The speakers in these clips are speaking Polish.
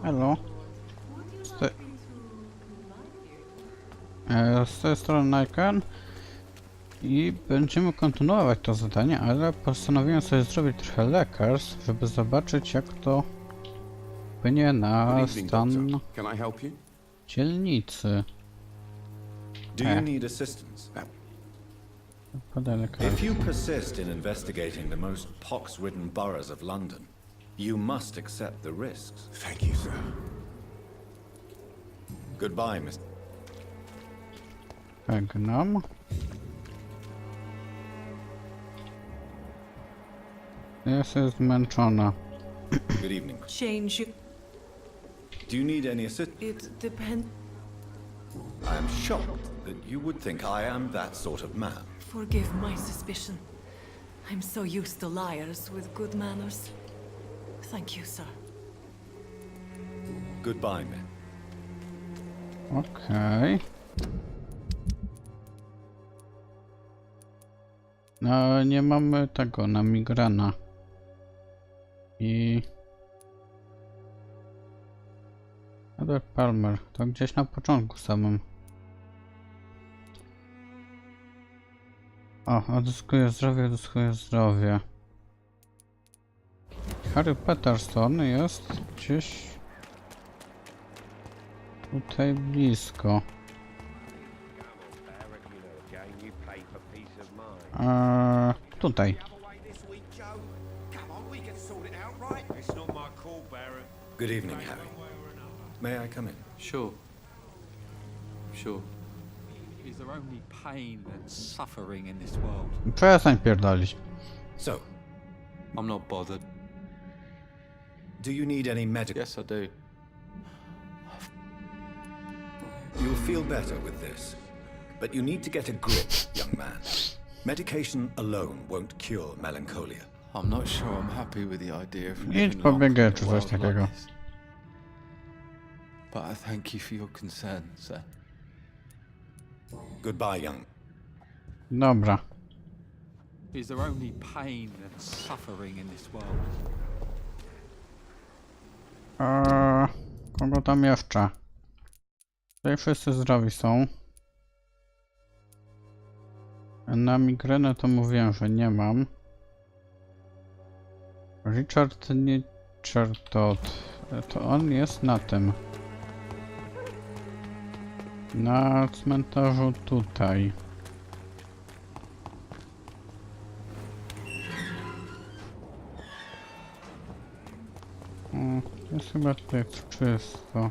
Hello. Z tej strony Naiken i będziemy kontynuować to zadanie, ale postanowiłem sobie zrobić trochę lekarstw, żeby zobaczyć, jak to wpłynie na stan dzielnicy. If you persist in investigating the most pox-ridden boroughs of London, you must accept the risks. Thank you, sir. Goodbye, Mr. Żegnam. Jestem zmęczona. Good evening. Change. Do you need any assistance? It depends. I am shocked that you would think I am that sort of man. Forgive my suspicion. I'm so used to liars with good manners. Thank you, sir. Goodbye, men. Okej. No, nie mamy tego na migrena. I... Edward Palmer, to gdzieś na początku samym. O, odzyskuje zdrowie. Harry Peterson jest gdzieś tutaj blisko. Tutaj. Good evening, Harry. May I come in? Sure. Sure. Is there only pain and suffering in this world? Przestań pierdolić. So, I'm not bothered. do you need any medical? Yes, I do. You'll feel better with this, but you need to get a grip, young man. Medication alone won't cure melancholia. I'm not sure I'm happy with the idea of Idź living po long biegę in a czy coś world like takiego. this. But I thank you for your concern, sir. Goodbye, young. Dobra. Is there only pain and suffering in this world? Kogo tam jeszcze? Tutaj wszyscy zdrowi są. Na migrenę to mówiłem, że nie mam. Richard to on jest na tym. Na cmentarzu tutaj. Jest chyba tutaj czysto.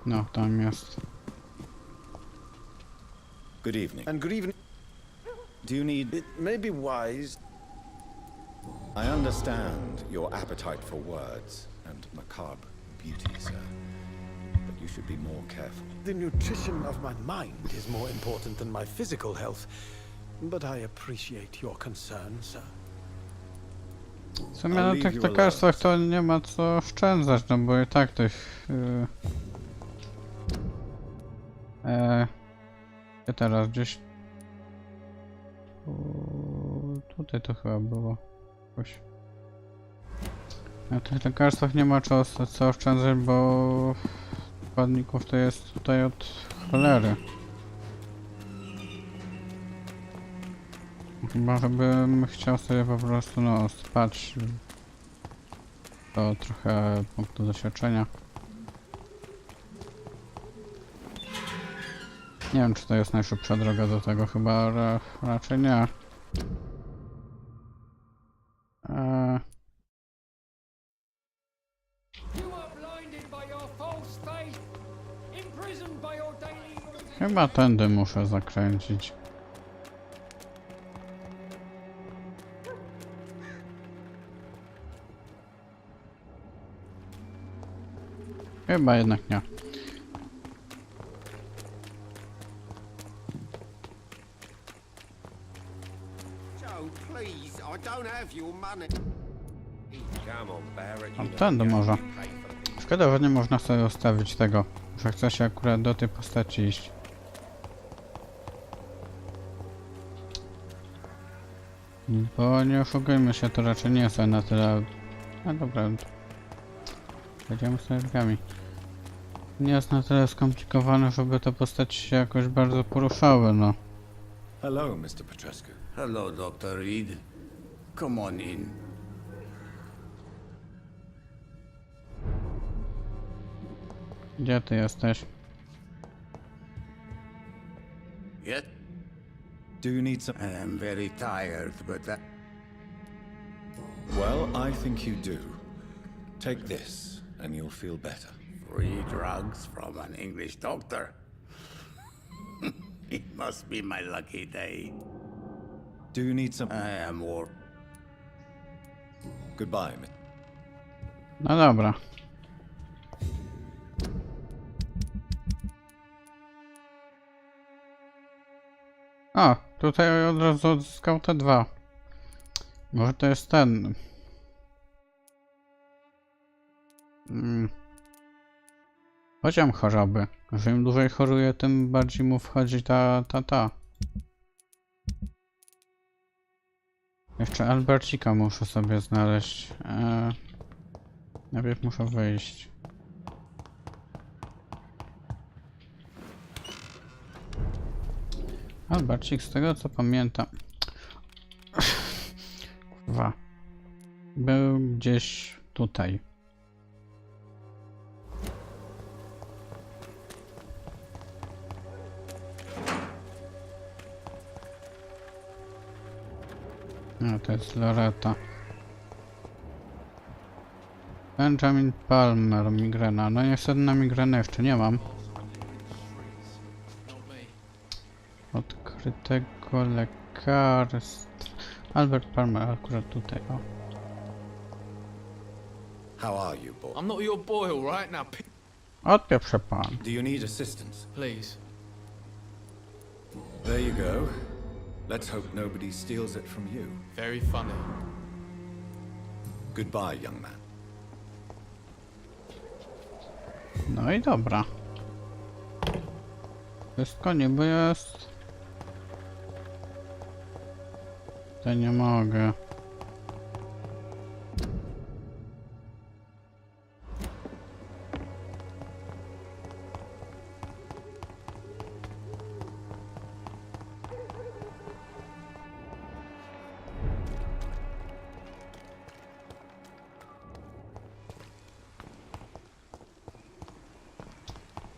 No, tam jest. Good evening. And good evening. Do you need... It may be wise. I understand your appetite for words and macabre beauty, sir. But you should be more careful. The nutrition of my mind is more important than my physical health. But I appreciate your concern, sir. W sumie na tych lekarstwach to nie ma co oszczędzać, no bo i tak tych... Gdzie teraz? Gdzieś... Tutaj to chyba było. Jakoś. Na tych lekarstwach nie ma co oszczędzać, bo... Składników to jest tutaj od cholery. Chyba, żebym chciał sobie po prostu, no, spać. To trochę punktu doświadczenia. Nie wiem, czy to jest najszybsza droga do tego, chyba raczej nie. Chyba tędy muszę zakręcić. Chyba jednak nie. Tędy może. Szkoda, że nie można sobie ustawić tego, że chce się akurat do tej postaci iść. Bo nie oszukujmy się, to raczej nie jest na tyle... No dobra. Będziemy sobie drzwiami. Nie jest na tyle skomplikowane, żeby te postaci się jakoś bardzo poruszały, no. Hello, Mr. Petrescu. Hello, Dr. Reed. Come on in. Gdzie ty jesteś? Yes? Do you need some... I am very tired, but that... Well, I think you do. Take this, and you'll feel better. Free drugs from an English doctor. It must be my lucky day. Do you need some... I am war. Goodbye, Miss... No dobra. O, tutaj od razu odzyskał te dwa. Może to jest ten. Poziom choroby. Że im dłużej choruje, tym bardziej mu wchodzi ta. Jeszcze Albercika muszę sobie znaleźć. Najpierw muszę wyjść. Albercik, z tego co pamiętam. Kurwa. Był gdzieś tutaj. No to jest Loretta. Benjamin Palmer, migrena. No niestety na migrenę jeszcze nie mam. Odkrytego lekarstwa. Albert Palmer akurat tutaj, o. How are you, boy? I'm not your boy, all right? Now, Odpieprze pan. Do you need assistance? please. There you go. Let's hope nobody steals it from you. Very funny. Goodbye, young man. No i dobra. Wszystko niby jest. To nie mogę.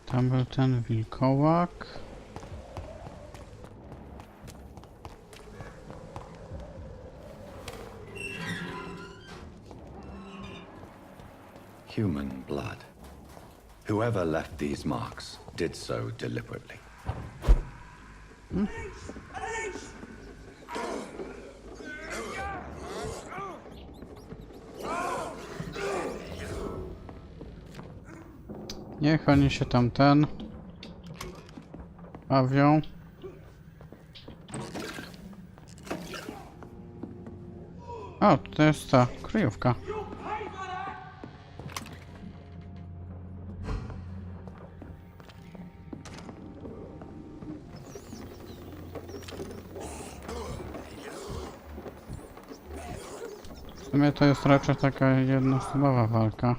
Tam był ten wilkołak. Human blood. Whoever left these marks did so deliberately. Niech oni się tam bawią. O, to jest ta kryjówka. W sumie to jest raczej taka jednoosobowa walka.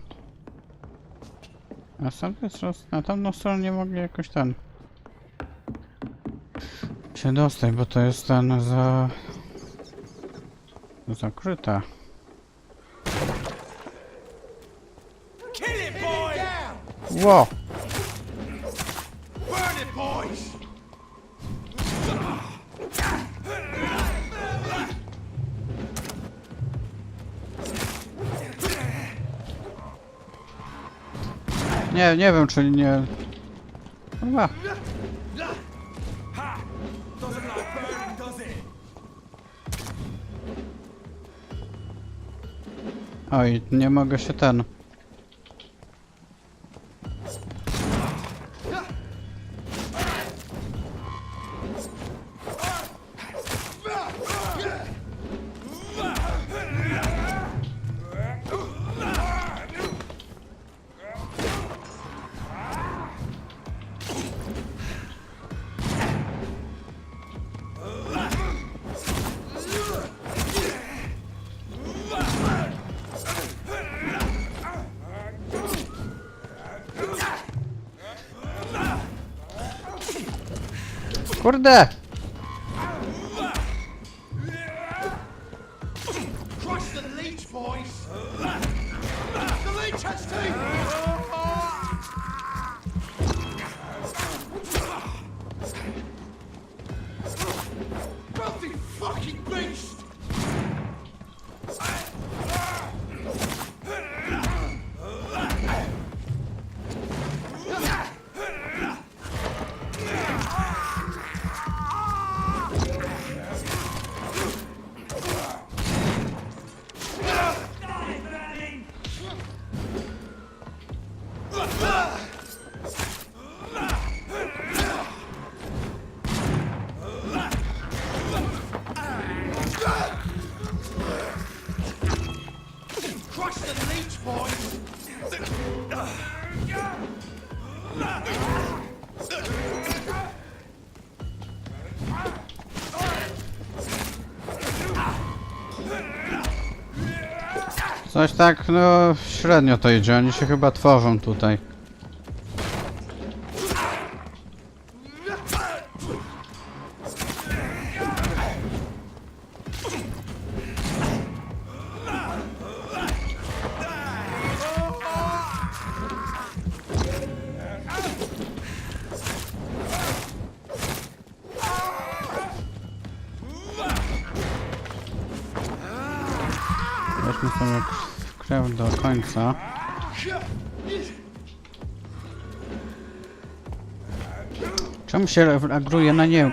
A sam jest na tamtą stronę nie mogę jakoś się dostać, bo to jest zakryte. Ło! Nie wiem, czy nie... Chyba. Oj, nie mogę się Kurde! Crush the leech, boys! The leech has teeth! Filthy fucking beast! Crush the leech, boys! Coś tak, no średnio to idzie, oni się chyba tworzą tutaj. Weźmy sobie krew do końca. Czemu się agruje na nie?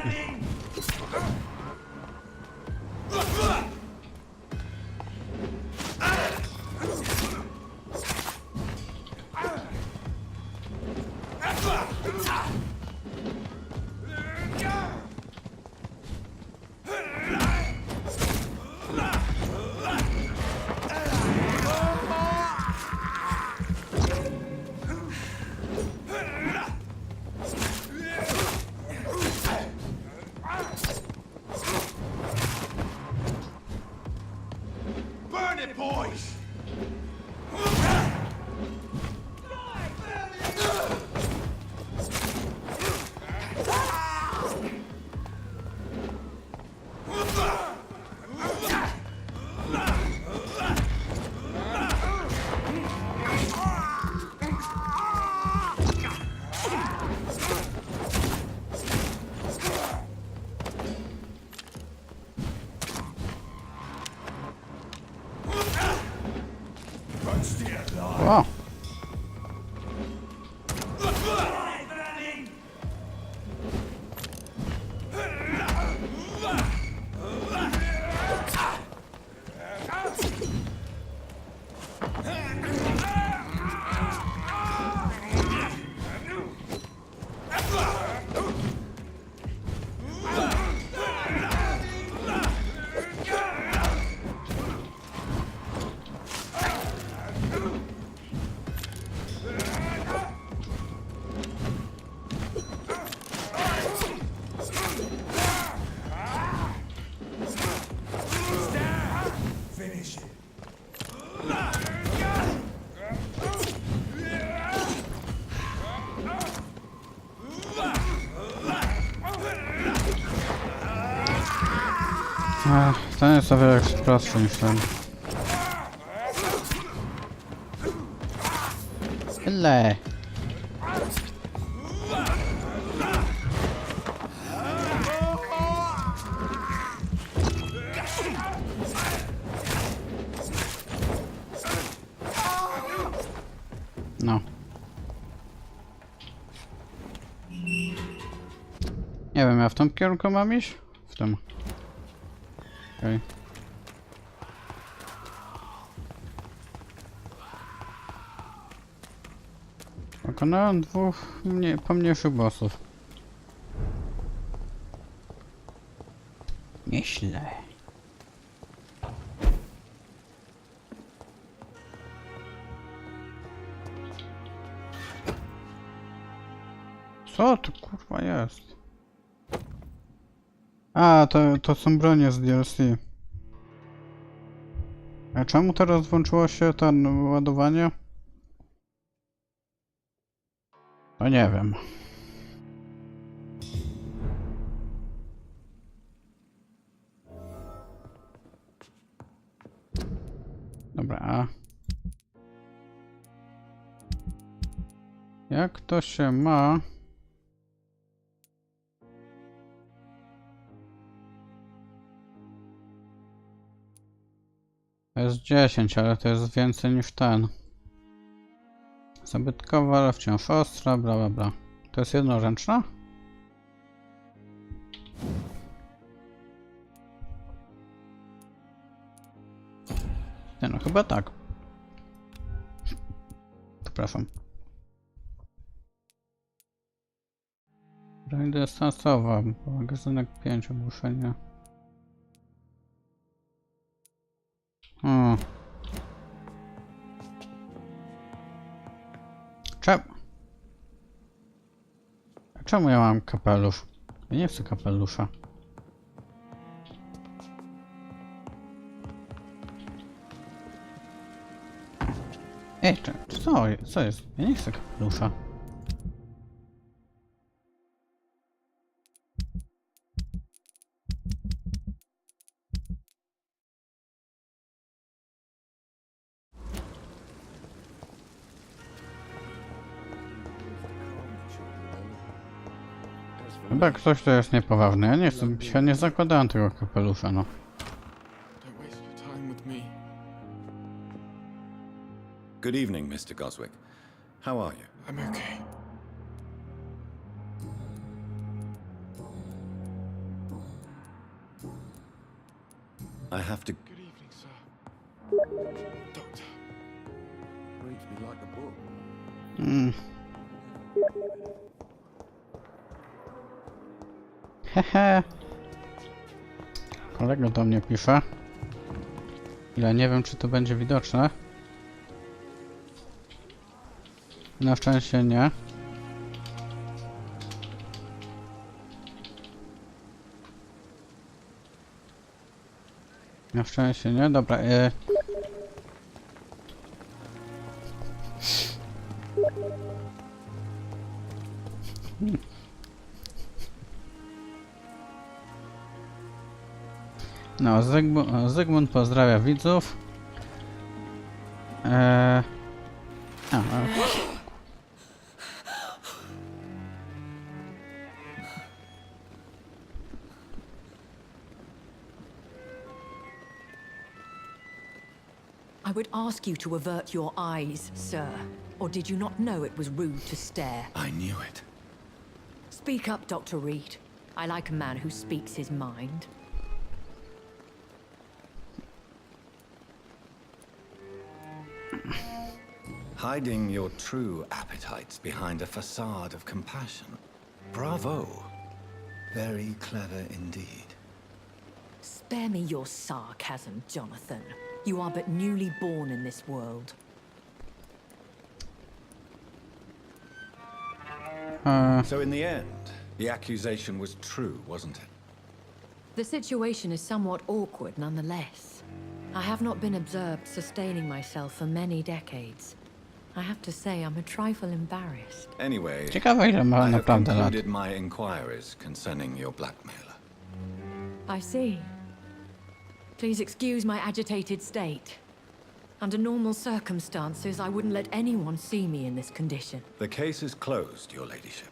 Burn it, boys! O! Finish it. Ach, ten jest o wiele prostszy niż ten. Ile? No. Nie wiem, ja w tym kierunku mam iść? W tym. Okej. Pokonałem dwóch pomniejszych bossów. Nieźle. Co to kurwa jest? A, to są bronie z DLC. A czemu teraz włączyło się to ładowanie? No nie wiem. to się ma... To jest 10, ale to jest więcej niż ten. Zabytkowa, ale wciąż ostra, bla bla bla. To jest jednoręczna? Nie no, chyba tak. Przepraszam. Broń dystansowa, magazynek 5, ogłuszenie. Czemu ja mam kapelusz? Ja nie chcę kapelusza. Ej, co jest? Ja nie chcę kapelusza. Chyba ktoś to jest niepoważny. Ja nie chcę, ja nie zakładałem tego kapelusza, no. Don't waste your time with me. Good evening, Mr. Goswick. How are you? I'm okay. I have to... Good evening, sir. Doctor. Reads me like a book. Hehe. Kolega do mnie pisze. Ile nie wiem, czy to będzie widoczne. Na szczęście nie. Na szczęście nie. Dobra. No, Zygmunt pozdrawia widzów. I would ask you to avert your eyes, sir. Or did you not know it was rude to stare? I knew it. Speak up, Dr. Reed. I like a man who speaks his mind. Hiding your true appetites behind a facade of compassion. Bravo. Very clever indeed. Spare me your sarcasm, Jonathan. You are but newly born in this world. So in the end, the accusation was true, wasn't it? The situation is somewhat awkward nonetheless. I have not been observed sustaining myself for many decades. I have to say I'm a trifle embarrassed. Anyway, Ciekawe, ile ma I have naprawdę lat. concluded my inquiries concerning your blackmailer. I see. Please excuse my agitated state. Under normal circumstances, I wouldn't let anyone see me in this condition. The case is closed, your ladyship.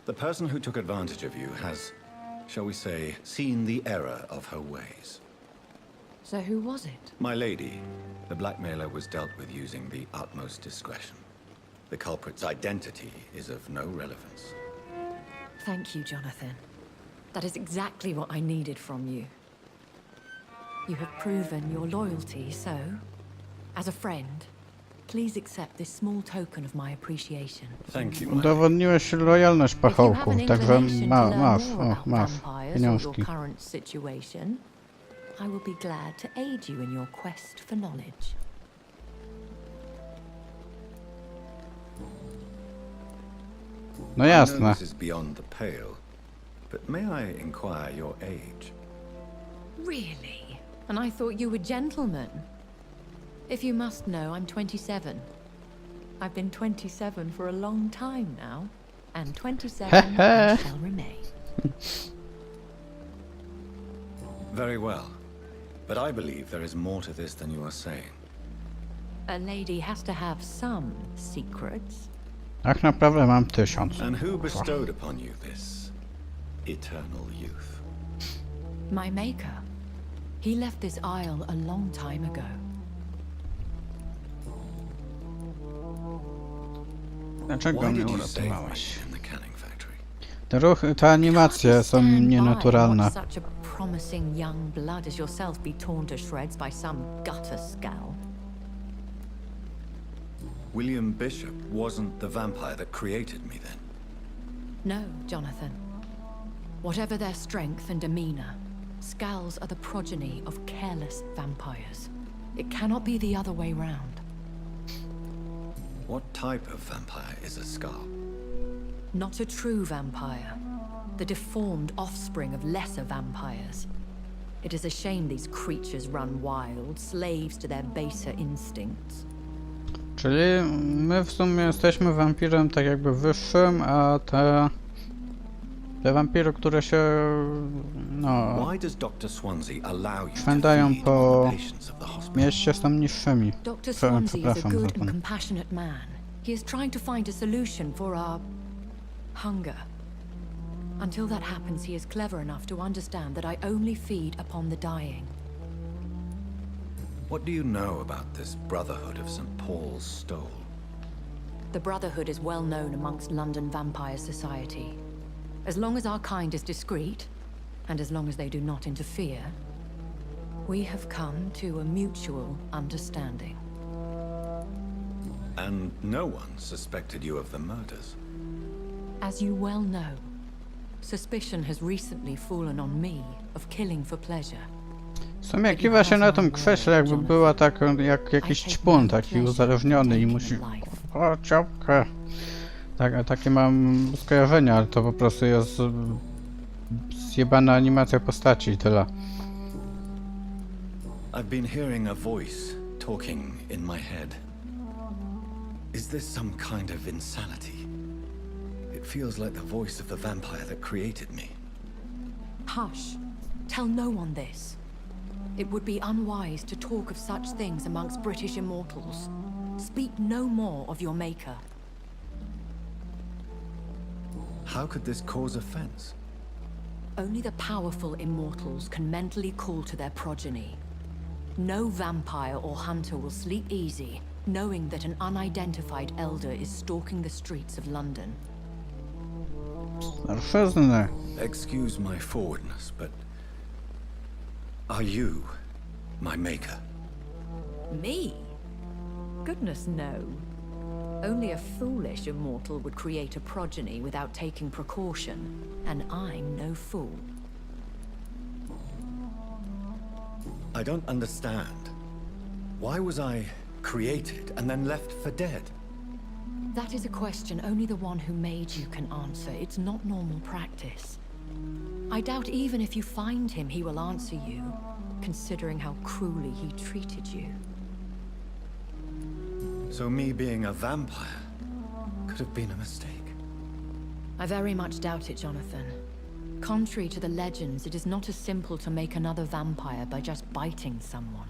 The person who took advantage of you has, shall we say, seen the error of her ways. So who was it? My lady, the blackmailer was dealt with using the utmost discretion. The culprit's identity is of no relevance. Thank you, Jonathan. That is exactly what I needed from you. You have proven your loyalty, so, as a friend, please accept this small token of my appreciation. Thank you, my lady. Udowodniłeś lojalność If you have pachołków, an także inclination to learn masz, more about masz vampires or pieniążki. your current situation, I will be glad to aid you in your quest for knowledge. No I know jasne. this is beyond the pale, but may I inquire your age? Really? And I thought you were gentlemen. If you must know, I'm 27. I've been 27 for a long time now, and 27 I shall remain. Very well. But I believe there is more to this than you are saying. A lady has to have some secrets. Tak naprawdę mam 1000. And who bestowed upon you this eternal youth? My maker. He left this isle a long time ago. Dlaczego Why mnie did you save me uratowałaś? in the canning factory? Te ruchy, te animacje są nienaturalne. Watch such a promising young blood as yourself be torn to shreds by some gutter scowl. William Bishop wasn't the vampire that created me then. No, Jonathan. Whatever their strength and demeanor, scowls are the progeny of careless vampires. It cannot be the other way round. What type of vampire is a Scarl? Not a true vampire. The deformed offspring of lesser vampires. It is a shame these creatures run wild, slaves to their baser instincts. Czyli my w sumie jesteśmy wampirem tak jakby wyższym, a te wampiry, które się no Why does Dr. Swansea allow you to szwędają feed po on the patients of the hospital? mieście, są niższymi. Dr. Swansea is a Przepraszam za good ten. and compassionate man. He is trying to find a solution for our hunger. Until that happens, he is clever enough to understand that I only feed upon the dying. What do you know about this Brotherhood of St. Paul's Stole? The Brotherhood is well known amongst London Vampire Society. As long as our kind is discreet, and as long as they do not interfere, we have come to a mutual understanding. And no one suspected you of the murders. As you well know, suspicion has recently fallen on me of killing for pleasure. W sumie kiwa się na tym krześle, jakby była tak jak jakiś ćpun, taki uzależniony i musi... O, ciapkę! Tak, takie mam skojarzenia, ale to po prostu jest zjebana animacja postaci i tyle. I've been hearing a voice talking in my head. Is this some kind of insanity? It feels like the voice of the vampire that created me. Hush. Tell no one this. It would be unwise to talk of such things amongst British immortals. Speak no more of your maker. How could this cause offense? Only the powerful immortals can mentally call to their progeny. No vampire or hunter will sleep easy, knowing that an unidentified elder is stalking the streets of London. Starszyzny. Excuse my forwardness, but are you my maker? Me? Goodness, no. Only a foolish immortal would create a progeny without taking precaution, and I'm no fool. I don't understand. Why was I created and then left for dead? That is a question only the one who made you can answer. It's not normal practice. I doubt even if you find him, he will answer you, considering how cruelly he treated you. So me being a vampire could have been a mistake. I very much doubt it, Jonathan. Contrary to the legends, it is not as simple to make another vampire by just biting someone.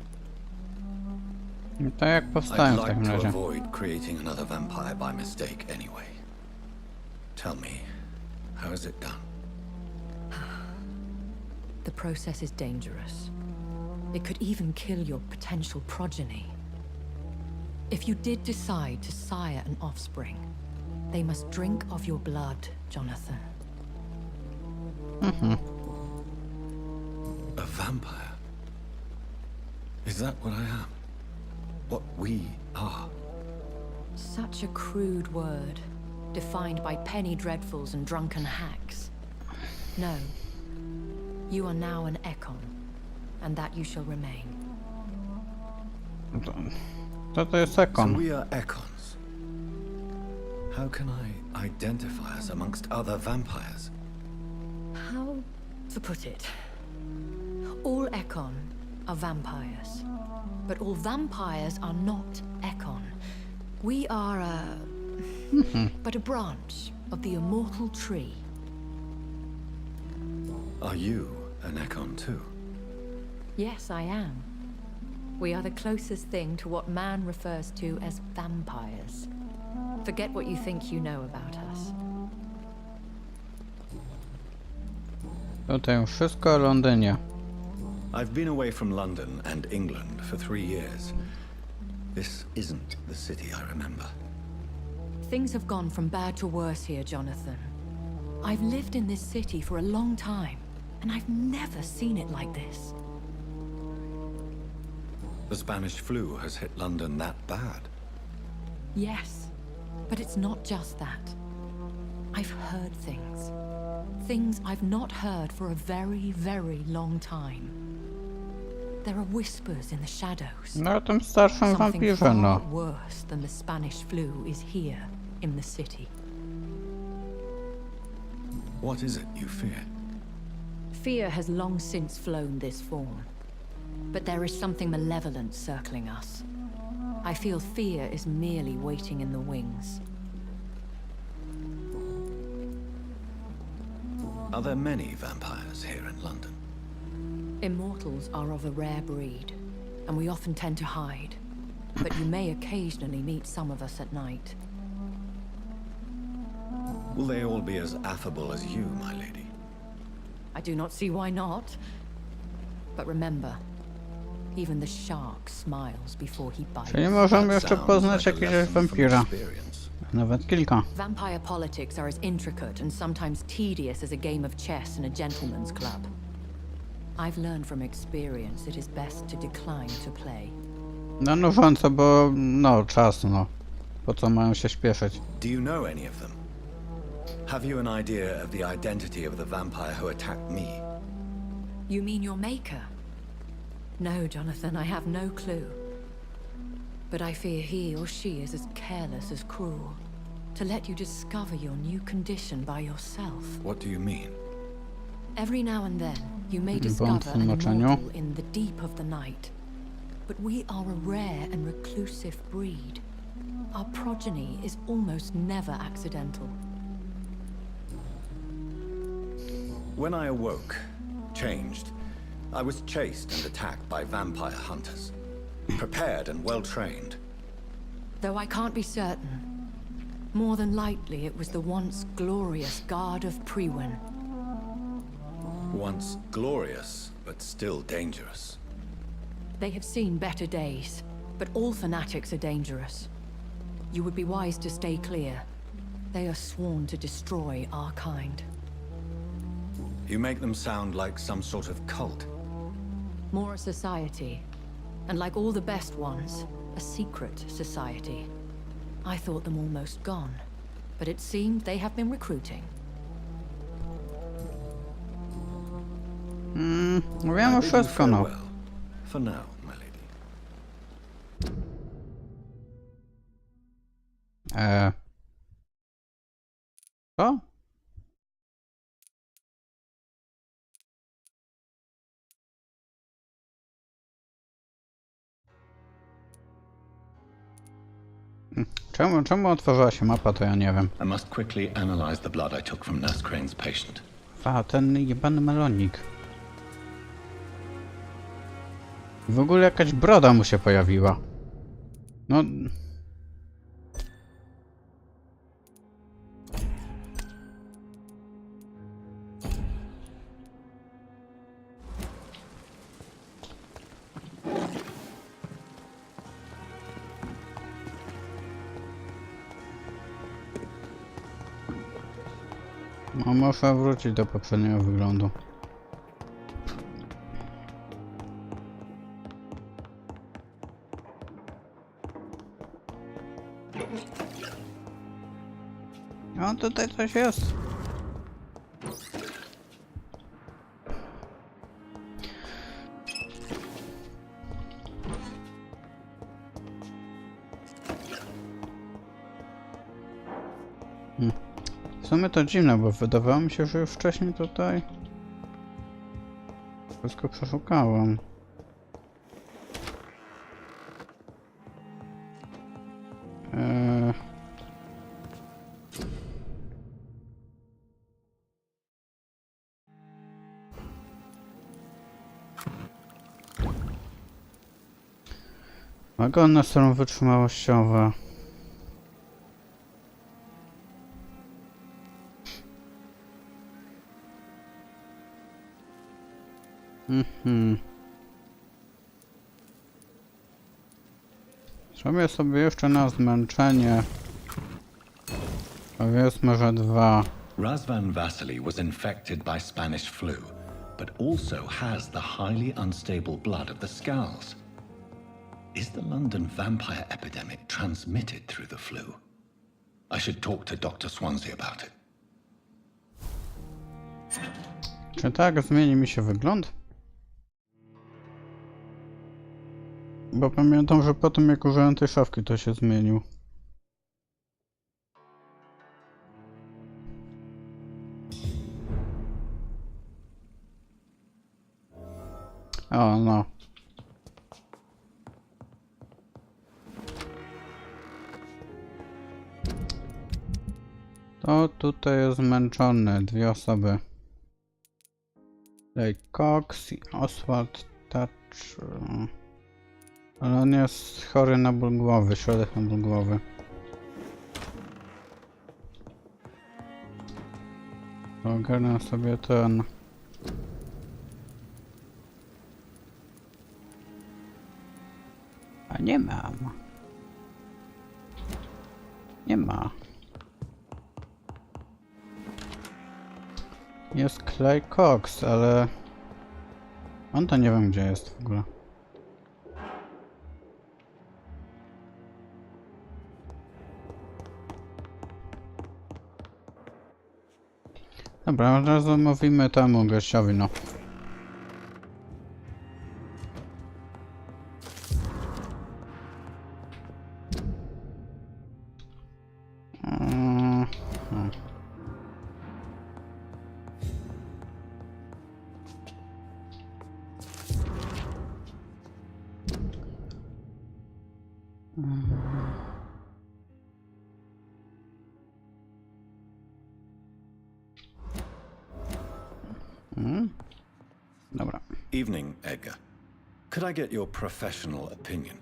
I tak jak powstają I'd w takim like to razie. avoid creating another vampire by mistake anyway. Tell me, how is it done? The process is dangerous. It could even kill your potential progeny. If you did decide to sire an offspring, they must drink of your blood, Jonathan. A vampire? Is that what I am? What we are? Such a crude word, defined by penny dreadfuls and drunken hacks. No. You are now an Ekon, and that you shall remain. To jest So Ekon. we are Ekons. How can I identify us amongst other vampires? How to put it? All Ekon are vampires, but all vampires are not Ekon. We are but a branch of the immortal tree. Are you an Ekon too? Yes, I am. We are the closest thing to what man refers to as vampires. Forget what you think you know about us. Tutaj już wszystko o Londynie. I've been away from London and England for 3 years. This isn't the city I remember. Things have gone from bad to worse here, Jonathan. I've lived in this city for a long time, and I've never seen it like this. The Spanish flu has hit London that bad. Yes, but it's not just that. I've heard things. Things I've not heard for a very, very long time. There are whispers in the shadows. No o tym starszym Something wampirze, far no. worse than the Spanish flu is here in the city. What is it you fear? Fear has long since flown this form. But there is something malevolent circling us. I feel fear is merely waiting in the wings. Are there many vampires here in London? Immortals are of a rare breed, and we often tend to hide. But you may occasionally meet some of us at night. Will they all be as affable as you, my lady? I do not see why not. But remember, even the shark smiles before he bites. Czyli możemy jeszcze Sounds poznać like a jakiegoś lesson from wampira. experience. Nawet kilka. Vampire politics are as intricate and sometimes tedious as a game of chess in a gentleman's club. I've learned from experience it is best to decline to play. No nużąco, bo no czas, no. Po co mają się śpieszyć? Do you know any of them? Have you an idea of the identity of the vampire who attacked me? You mean your maker? No, Jonathan, I have no clue. But I fear he or she is as careless as cruel. To let you discover your new condition by yourself. What do you mean? Every now and then, you may Błąd w discover an tłumaczeniu. immortal in the deep of the night. But we are a rare and reclusive breed. Our progeny is almost never accidental. When I awoke, changed, I was chased and attacked by vampire hunters. Prepared and well trained. Though I can't be certain, more than likely it was the once glorious Guard of Priwen. Once glorious, but still dangerous. They have seen better days, but all fanatics are dangerous. You would be wise to stay clear. They are sworn to destroy our kind. You make them sound like some sort of cult. More a society, and like all the best ones, a secret society. I thought them almost gone, but it seemed they have been recruiting. Wiem I już bid you wszystko, no. farewell. For now, my lady. Co? Czemu otworzyła się mapa, to ja nie wiem. I must quickly analyze the blood I took from Nurse Crane's patient. A, ten jebany melonik. W ogóle jakaś broda mu się pojawiła. No... No, muszę wrócić do poprzedniego wyglądu. O, tutaj coś jest. W sumie to dziwne, bo wydawało mi się, że już wcześniej tutaj wszystko przeszukałem. Wagony są wytrzymałościowe. Zrobię sobie jeszcze na zmęczenie. Powiedzmy, że 2. Razvan Vasily was infected by Spanish flu, but also has the highly unstable blood of the Skulls. Is the London vampire epidemic transmitted through the flu? I should talk to Dr. Swansea about it. Czy tak zmieni mi się wygląd? Bo pamiętam, że po tym jak użyłem tej szafki to się zmienił. O, no. To tutaj jest zmęczony, 2 osoby. Tutaj Cox i Oswald Touch. Ale on jest chory na ból głowy, środek na ból głowy. Ogarnę sobie ten. A nie mam. Nie ma. Jest Clay Cox, ale on to nie wiem gdzie jest w ogóle. Dobra, od razu mówimy temu gościowi, no. Dobra. Evening, Edgar. Could I get your professional opinion?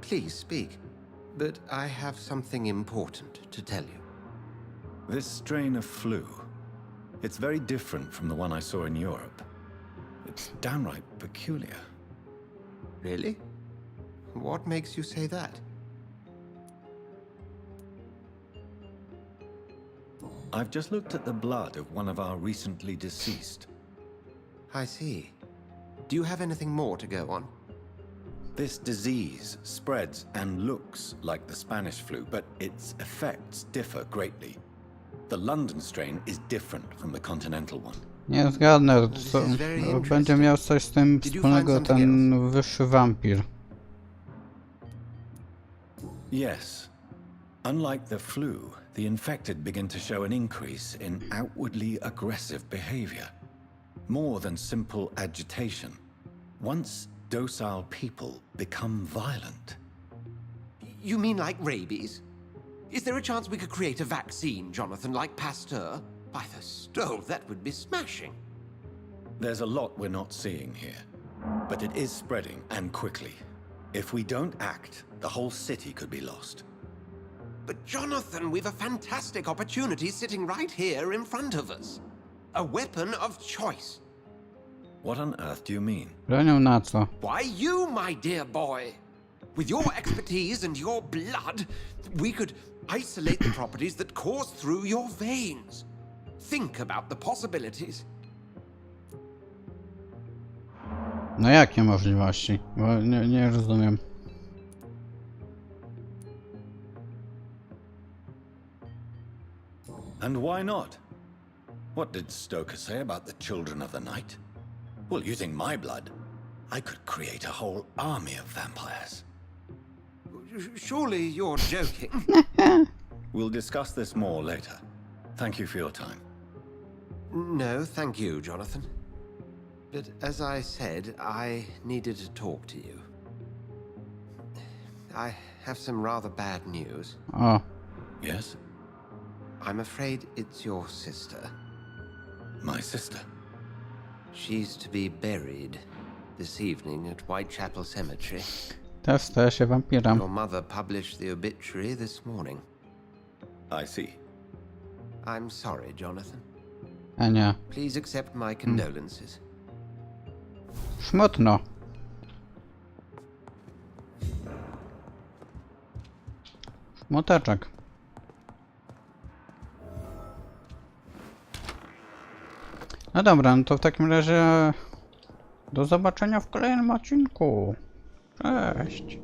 Please speak, but I have something important to tell you. This strain of flu, it's very different from the one I saw in Europe. It's downright peculiar. Really? What makes you say that? I've just looked at the blood of one of our recently deceased. I see. Do you have anything more to go on? This disease spreads and looks like the Spanish flu, but its effects differ greatly. The London strain is different from the continental one. Nie zgadnę, This co, is very interesting. będzie miał coś z tym Did you wspólnego find something ten wyższy wampir. Yes. Unlike the flu, the infected begin to show an increase in outwardly aggressive behavior. More than simple agitation. Once docile people become violent. You mean like rabies? Is there a chance we could create a vaccine, Jonathan, like Pasteur? By the stole, that would be smashing. There's a lot we're not seeing here. But it is spreading, and quickly. If we don't act, the whole city could be lost. But Jonathan, we've a fantastic opportunity sitting right here in front of us. A weapon of choice. What on earth do you mean? Bronią na co? Why, you, my dear boy. With your expertise and your blood, we could isolate the properties that course through your veins. Think about the possibilities. No jakie możliwości? Bo nie rozumiem. And why not? What did Stoker say about the Children of the Night? Well, using my blood, I could create a whole army of vampires. Surely you're joking. We'll discuss this more later. Thank you for your time. No, thank you, Jonathan. But as I said, I needed to talk to you. I have some rather bad news. O, Yes? I'm afraid it's your sister. My sister. She's to be buried this evening at Whitechapel Cemetery. też staje się wampirem. Your mother published the obituary this morning. I see. I'm sorry, Jonathan. A nie. Please accept my condolences. Smutno. Smuteczek. No dobra, no to w takim razie do zobaczenia w kolejnym odcinku. Cześć.